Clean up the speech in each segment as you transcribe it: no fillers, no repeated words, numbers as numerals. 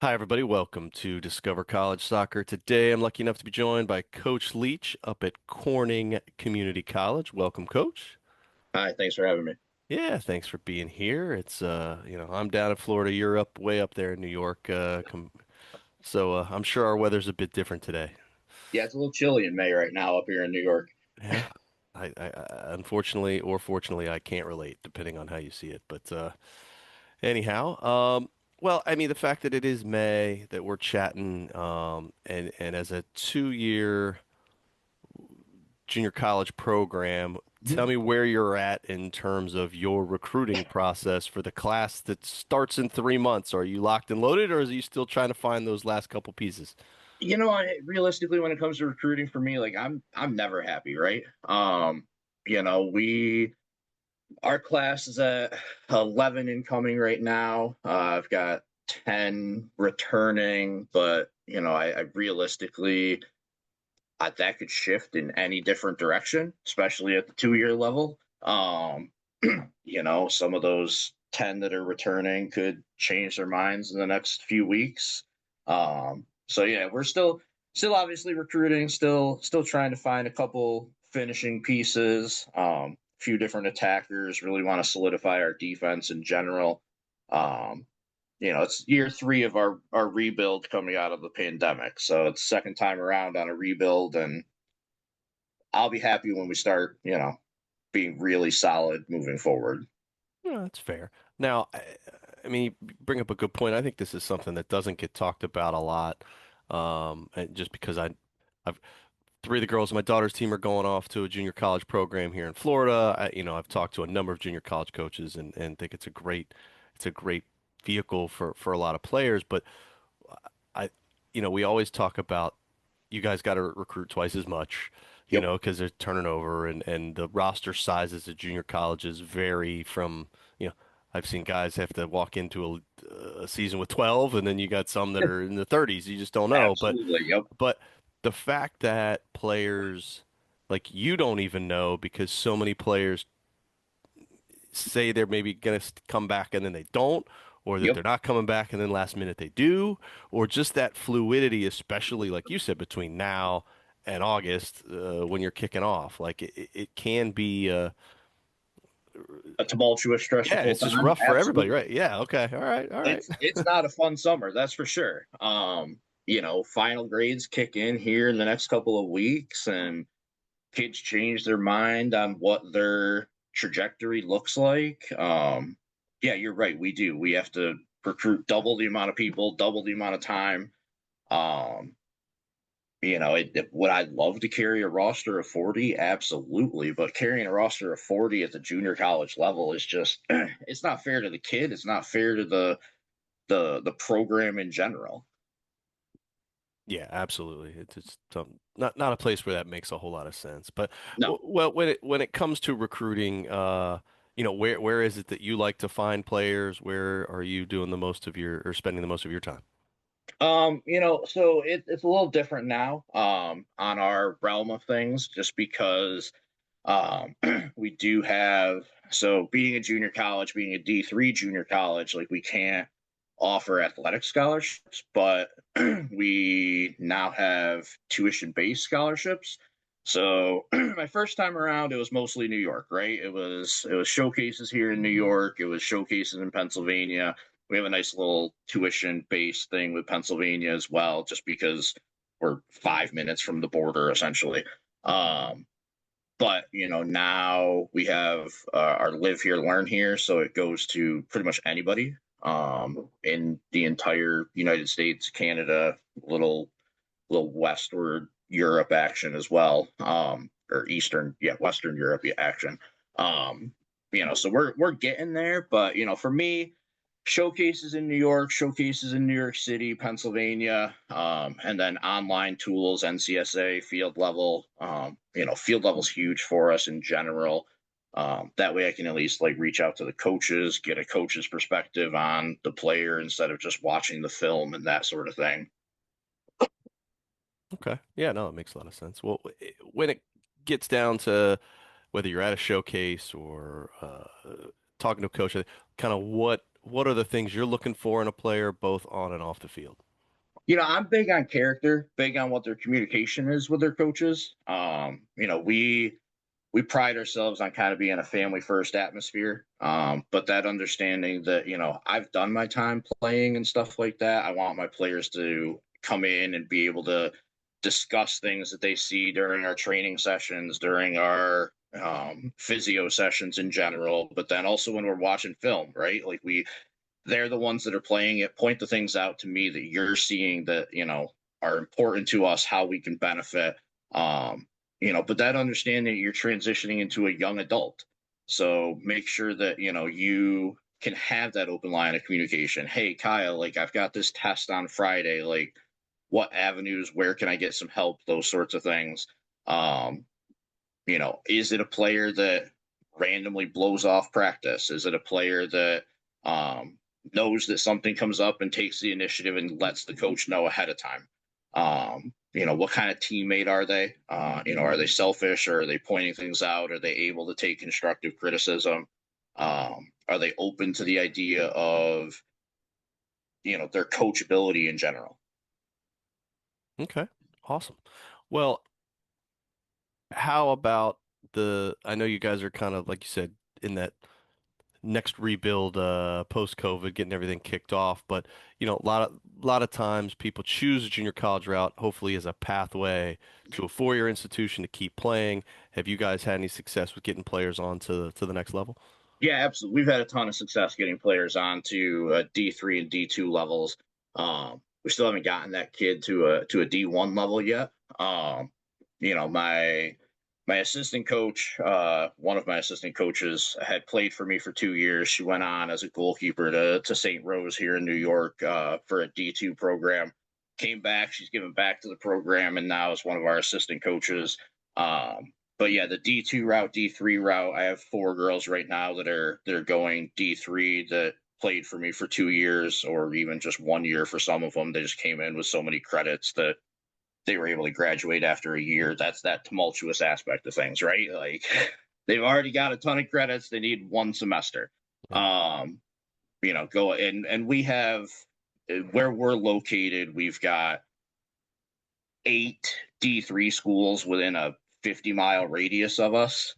Hi, everybody. Welcome to Discover College Soccer. Today, I'm lucky enough to be joined by Coach Leach up at Corning Community College. Welcome, Coach. Hi, thanks for having me. Yeah, thanks for being here. I'm down in Florida. You're up way up there in New York. I'm sure our weather's a bit different today. Yeah, it's a little chilly in May right now up here in New York. Yeah, unfortunately or fortunately, I can't relate, depending on how you see it. Anyhow, well, I mean, the fact that it is May, that we're chatting, and as a 2 year junior college program. Tell Mhm. me where you're at in terms of your recruiting process for the class that starts in 3 months. Are you locked and loaded, or are you still trying to find those last couple pieces? Realistically, when it comes to recruiting for me, like I'm never happy, right? We our class is at 11 incoming right now. I've got 10 returning, but I realistically that could shift in any different direction, especially at the 2 year level. Some of those 10 that are returning could change their minds in the next few weeks. So yeah, we're still obviously recruiting, still trying to find a couple finishing pieces. A few different attackers, really want to solidify our defense in general. Um, it's year three of our rebuild coming out of the pandemic. So it's second time around on a rebuild, and I'll be happy when we start, being really solid moving forward. Yeah, that's fair. Now, I mean, you bring up a good point. I think this is something that doesn't get talked about a lot, and just because I've three of the girls on my daughter's team are going off to a junior college program here in Florida. I've talked to a number of junior college coaches and think it's a great vehicle for a lot of players. But I, we always talk about you guys got to recruit twice as much, Yep. because they're turning over and the roster sizes at junior colleges vary from, you know, I've seen guys have to walk into a season with 12 and then you got some that are in the 30s. You just don't know. But Absolutely. Yep. but the fact that players like you don't even know because so many players say they're maybe going to come back and then they don't, or that Yep. they're not coming back and then last minute they do, or just that fluidity, especially like you said, between now and August when you're kicking off. Like it can be, A tumultuous, yeah, stressful it's just time. rough for everybody, Absolutely. right? Yeah, okay, all right, all right. It's not a fun summer, that's for sure. Final grades kick in here in the next couple of weeks, and kids change their mind on what their trajectory looks like. Yeah, you're right. We do. We have to recruit double the amount of people, double the amount of time. Um, would I love to carry a roster of 40? Absolutely. But carrying a roster of 40 at the junior college level is just it's not fair to the kid. It's not fair to the program in general. Yeah, absolutely. It's not a place where that makes a whole lot of sense. But No. well, when it comes to recruiting, where is it that you like to find players? Where are you doing the most of your or spending the most of your time? It's a little different now on our realm of things, just because um we do have, so being a junior college, being a D3 junior college, like we can't offer athletic scholarships, but we now have tuition based scholarships. So my first time around, it was mostly New York, right? It was showcases here in New York, it was showcases in Pennsylvania. We have a nice little tuition based thing with Pennsylvania as well, just because we're 5 minutes from the border essentially. Um, but now we have our live here, learn here, so it goes to pretty much anybody in the entire United States, Canada, little westward Europe action as well, or Eastern, yeah, Western Europe action. Um, so we're getting there, but for me, showcases in New York, showcases in New York City, Pennsylvania, and then online tools, NCSA, field level. Field level's huge for us in general. That way I can at least like reach out to the coaches, get a coach's perspective on the player instead of just watching the film and that sort of thing. Okay. Yeah, no, it makes a lot of sense. Well, when it gets down to whether you're at a showcase or talking to a coach, kind of what are the things you're looking for in a player, both on and off the field? I'm big on character, big on what their communication is with their coaches. We pride ourselves on kind of being a family first atmosphere. But that understanding that, I've done my time playing and stuff like that. I want my players to come in and be able to discuss things that they see during our training sessions, during our physio sessions in general, but then also when we're watching film, right? Like they're the ones that are playing it, point the things out to me that you're seeing that, are important to us, how we can benefit. Um, but that understanding you're transitioning into a young adult. So make sure that, you can have that open line of communication. Hey, Kyle, like I've got this test on Friday. Like, what avenues, where can I get some help? Those sorts of things. Um, is it a player that randomly blows off practice? Is it a player that um, knows that something comes up and takes the initiative and lets the coach know ahead of time? What kind of teammate are they? Are they selfish or are they pointing things out? Are they able to take constructive criticism? Are they open to the idea of, their coachability in general? Okay, awesome. Well, how about I know you guys are kind of, like you said, in that next rebuild post COVID, getting everything kicked off. But a lot of times people choose a junior college route, hopefully as a pathway to a four-year institution to keep playing. Have you guys had any success with getting players on to the next level? Yeah, absolutely. We've had a ton of success getting players on to D3 and D2 levels. We still haven't gotten that kid to a D1 level yet. Um, my assistant coach, one of my assistant coaches, had played for me for 2 years. She went on as a goalkeeper to St. Rose here in New York for a D2 program. Came back. She's given back to the program, and now is one of our assistant coaches. But yeah, the D2 route, D3 route, I have four girls right now that are going D3 that played for me for 2 years or even just 1 year for some of them. They just came in with so many credits that they were able to graduate after a year. That's that tumultuous aspect of things, right? Like they've already got a ton of credits. They need one semester. Yeah. Um, go and we have where we're located, we've got 8 D3 schools within a 50-mile radius of us,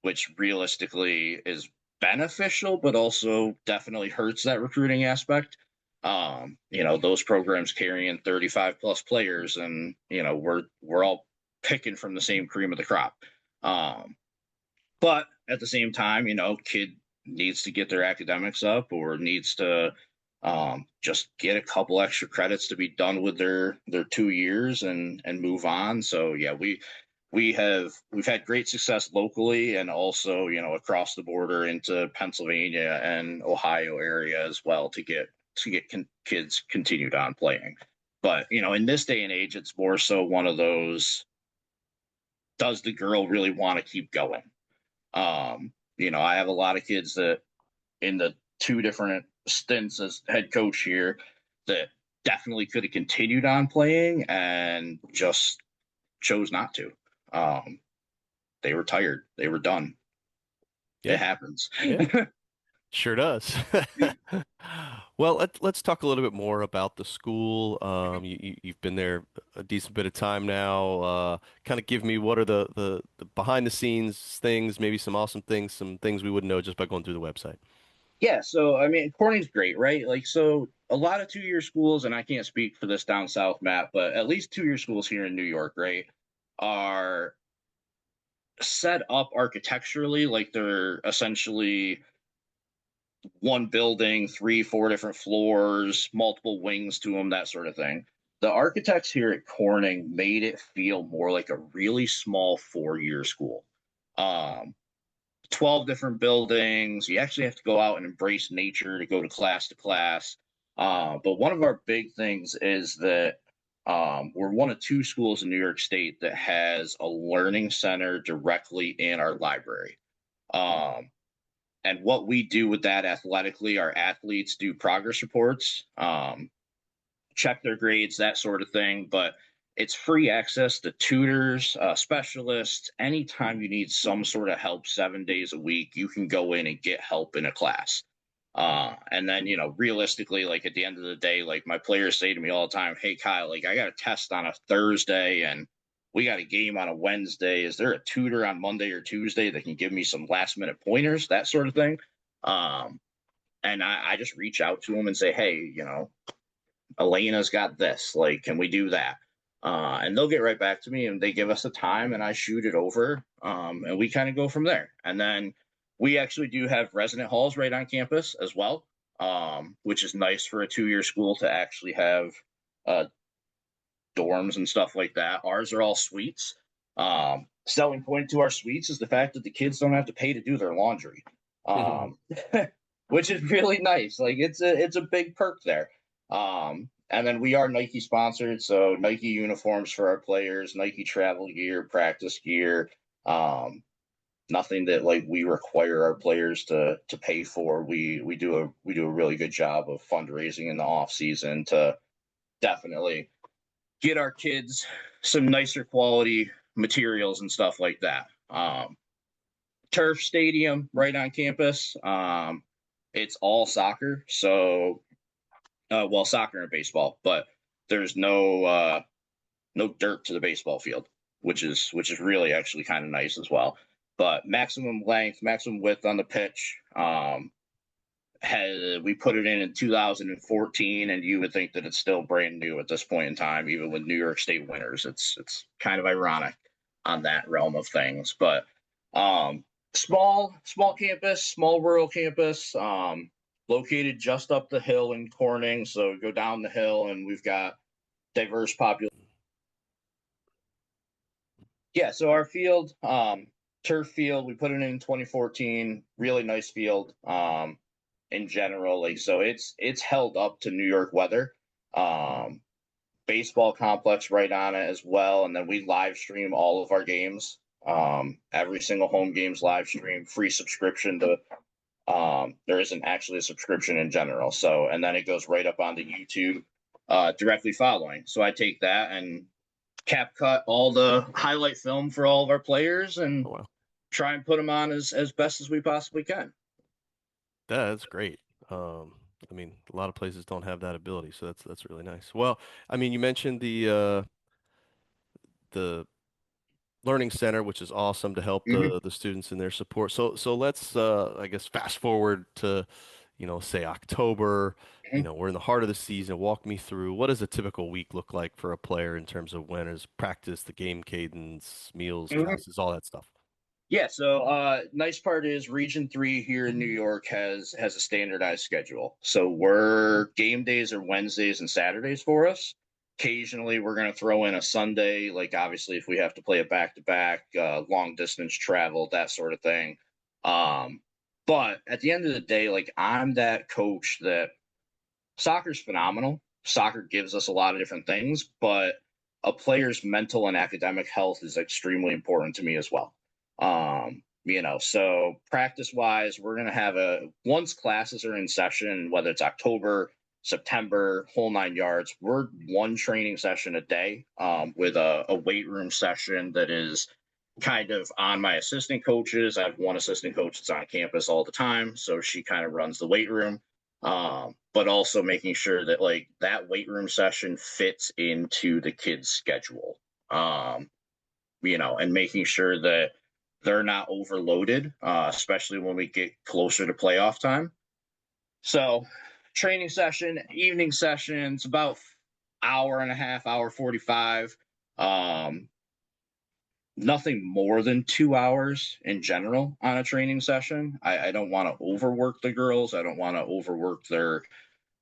which realistically is beneficial, but also definitely hurts that recruiting aspect. Those programs carrying 35 plus players, and we're all picking from the same cream of the crop. Um, but at the same time, kid needs to get their academics up or needs to just get a couple extra credits to be done with their 2 years and move on. So yeah, we've had great success locally and also across the border into Pennsylvania and Ohio area as well to get kids continued on playing. But in this day and age, it's more so one of those: does the girl really want to keep going? I have a lot of kids that in the two different stints as head coach here that definitely could have continued on playing and just chose not to. Um, they were tired. They were done. It Yeah. happens. Yeah. Sure does. Well, let's talk a little bit more about the school. You've been there a decent bit of time now. Kind of give me what are the behind the scenes things, maybe some awesome things, some things we wouldn't know just by going through the website. Yeah, so I mean, Corning's great, right? Like, so a lot of 2 year schools, and I can't speak for this down south, Matt, but at least 2 year schools here in New York, right, are set up architecturally like they're essentially one building, three, four different floors, multiple wings to them, that sort of thing. The architects here at Corning made it feel more like a really small 4 year school. Um, 12 different buildings. You actually have to go out and embrace nature to go to class to class. But one of our big things is that we're one of two schools in New York State that has a learning center directly in our library. Um, and what we do with that athletically, our athletes do progress reports, check their grades, that sort of thing. But it's free access to tutors, specialists. Anytime you need some sort of help 7 days a week, you can go in and get help in a class. And then, realistically, like at the end of the day, like my players say to me all the time, "Hey, Kyle, like I got a test on a Thursday and we got a game on a Wednesday. Is there a tutor on Monday or Tuesday that can give me some last minute pointers, that sort of thing?" Um, and I just reach out to them and say, "Hey, Elena's got this. Like, can we do that?" And they'll get right back to me and they give us a time and I shoot it over. And we kind of go from there. And then we actually do have resident halls right on campus as well, which is nice for a 2-year school to actually have uh, dorms and stuff like that. Ours are all suites. Selling point to our suites is the fact that the kids don't have to pay to do their laundry, um, which is really nice. Like it's a big perk there. And then we are Nike sponsored, so Nike uniforms for our players, Nike travel gear, practice gear. Um, Nothing that like we require our players to pay for. We do a really good job of fundraising in the off season to definitely get our kids some nicer quality materials and stuff like that. Turf stadium right on campus. It's all soccer, so well, soccer and baseball, but there's no dirt to the baseball field, which is really actually kind of nice as well. But maximum length, maximum width on the pitch. We put it in 2014, and you would think that it's still brand new at this point in time, even with New York State winners. It's kind of ironic on that realm of things, but small campus, small rural campus, located just up the hill in Corning. So go down the hill, and we've got diverse population. Yeah, so our field, turf field, we put it in 2014. Really nice field. In general, like so, it's held up to New York weather. Um, Baseball complex right on it as well, and then we live stream all of our games. Every single home game's live stream, free subscription to. There isn't actually a subscription in general, so and then it goes right up onto YouTube, directly following. So I take that and cap cut all the highlight film for all of our players and Oh, wow. try and put them on as best as we possibly can. That's great. Um, I mean, a lot of places don't have that ability, so that's really nice. Well, I mean, you mentioned the learning center, which is awesome to help Mm-hmm. the students in their support. So let's I guess fast forward to, say October. We're in the heart of the season. Walk me through what does a typical week look like for a player in terms of when is practice, the game cadence, meals, Mm-hmm. classes, all that stuff. Yeah, so nice part is Region 3 here in New York has a standardized schedule. So we're game days are Wednesdays and Saturdays for us. Occasionally we're going to throw in a Sunday, like obviously if we have to play a back-to-back, long distance travel, that sort of thing. Um, but at the end of the day, like I'm that coach that soccer's phenomenal. Soccer gives us a lot of different things, but a player's mental and academic health is extremely important to me as well. So practice wise, we're going to have once classes are in session, whether it's October, September, whole 9 yards, we're one training session a day, with a weight room session that is kind of on my assistant coaches. I have one assistant coach that's on campus all the time, so she kind of runs the weight room. But also making sure that like that weight room session fits into the kids' schedule. And making sure that they're not overloaded, especially when we get closer to playoff time. So, training session, evening sessions, about hour and a half, hour 45. Um, Nothing more than 2 hours in general on a training session. I don't want to overwork the girls. I don't want to overwork their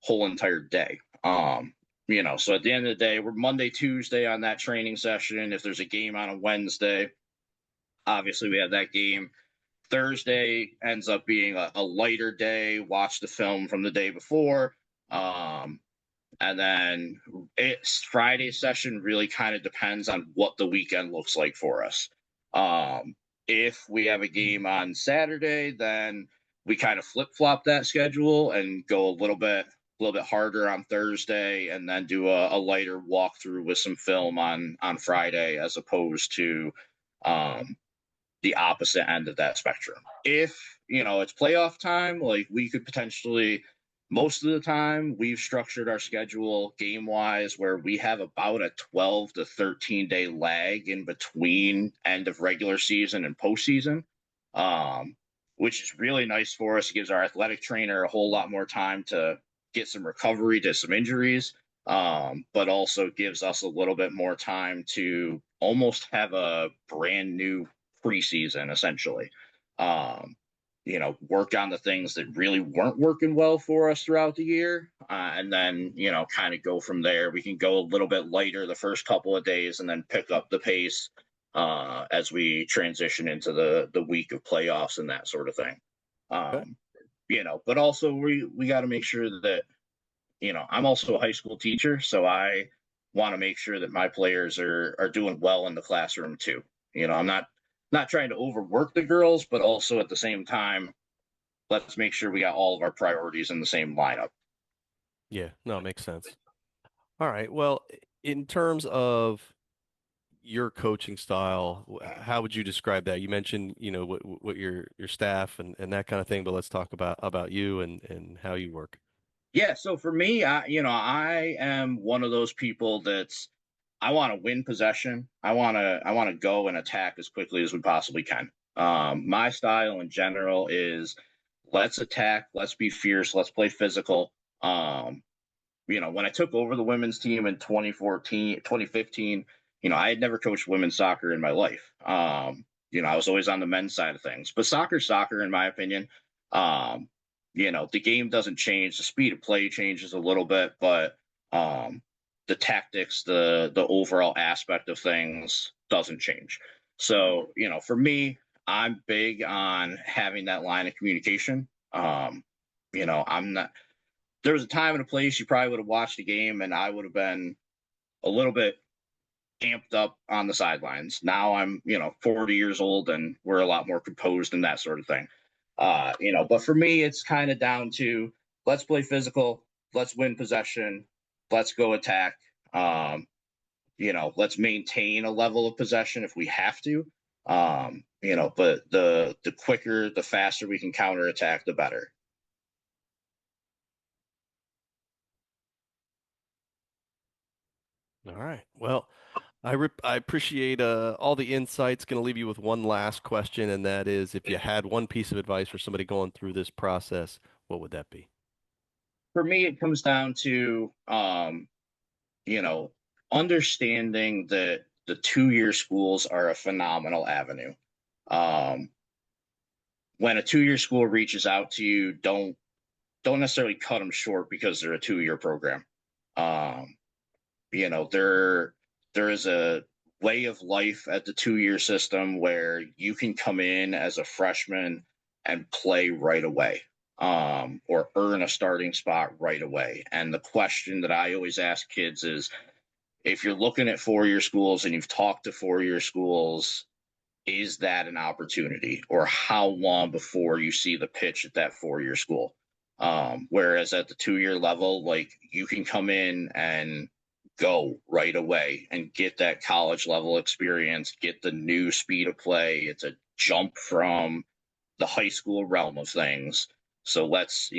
whole entire day. So at the end of the day, we're Monday, Tuesday on that training session. If there's a game on a Wednesday, obviously we have that game. Thursday ends up being a lighter day. Watch the film from the day before. Um, and then it's Friday session really kind of depends on what the weekend looks like for us. Um, if we have a game on Saturday, then we kind of flip flop that schedule and go a little bit harder on Thursday, and then do a lighter walkthrough with some film on Friday, as opposed to um, the opposite end of that spectrum. If it's playoff time, like we could potentially, most of the time, we've structured our schedule game wise where we have about a 12 to 13-day lag in between end of regular season and postseason, um, which is really nice for us. It gives our athletic trainer a whole lot more time to get some recovery to some injuries, but also gives us a little bit more time to almost have a brand new preseason, essentially. Um, work on the things that really weren't working well for us throughout the year. And then, kind of go from there. We can go a little bit lighter the first couple of days and then pick up the pace as we transition into the week of playoffs and that sort of thing. Okay. Um, but also we got to make sure that, I'm also a high school teacher, so I want to make sure that my players are doing well in the classroom too. I'm not trying to overwork the girls, but also at the same time, let's make sure we got all of our priorities in the same lineup. Yeah, no, it makes sense. All right. Well, in terms of your coaching style, how would you describe that? You mentioned, what your staff and that kind of thing, but let's talk about you and how you work. Yeah, so for me, I am one of those people that's I want to win possession. I want to go and attack as quickly as we possibly can. My style in general is let's attack, let's be fierce, let's play physical. When I took over the women's team in 2014, 2015, I had never coached women's soccer in my life. I was always on the men's side of things, but soccer, in my opinion. Um, the game doesn't change. The speed of play changes a little bit, but the tactics, the overall aspect of things doesn't change. So, for me, I'm big on having that line of communication. I'm not there was a time and a place you probably would have watched a game and I would have been a little bit amped up on the sidelines. Now I'm, 40 years old and we're a lot more composed and that sort of thing. But for me, it's kind of down to let's play physical, let's win possession, let's go attack. Let's maintain a level of possession if we have to. But the quicker, the faster we can counterattack, the better. All right. Well, I appreciate all the insights. Going to leave you with one last question, and that is, if you had one piece of advice for somebody going through this process, what would that be? For me, it comes down to you know, understanding that the 2 year schools are a phenomenal avenue. Um, when a 2 year school reaches out to you, don't necessarily cut them short because they're a 2 year program. Um, there is a way of life at the 2 year system where you can come in as a freshman and play right away, or earn a starting spot right away. And the question that I always ask kids is, if you're looking at 4 year schools and you've talked to 4 year schools, is that an opportunity? Or how long before you see the pitch at that 4 year school? Whereas at the 2 year level, like you can come in and go right away and get that college level experience, get the new speed of play. It's a jump from the high school realm of things. So let's,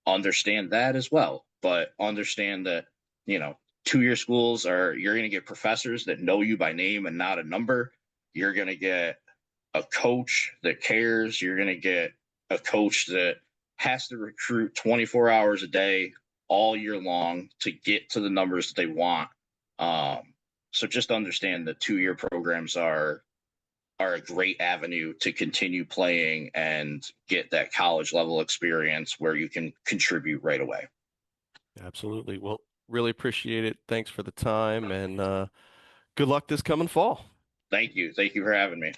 understand that as well. But understand that, 2 year schools are, you're going to get professors that know you by name and not a number. You're going to get a coach that cares. You're going to get a coach that has to recruit 24 hours a day all year long to get to the numbers that they want. So just understand that 2 year programs are a great avenue to continue playing and get that college level experience where you can contribute right away. Absolutely. Well, really appreciate it. Thanks for the time, and good luck this coming fall. Thank you. Thank you for having me.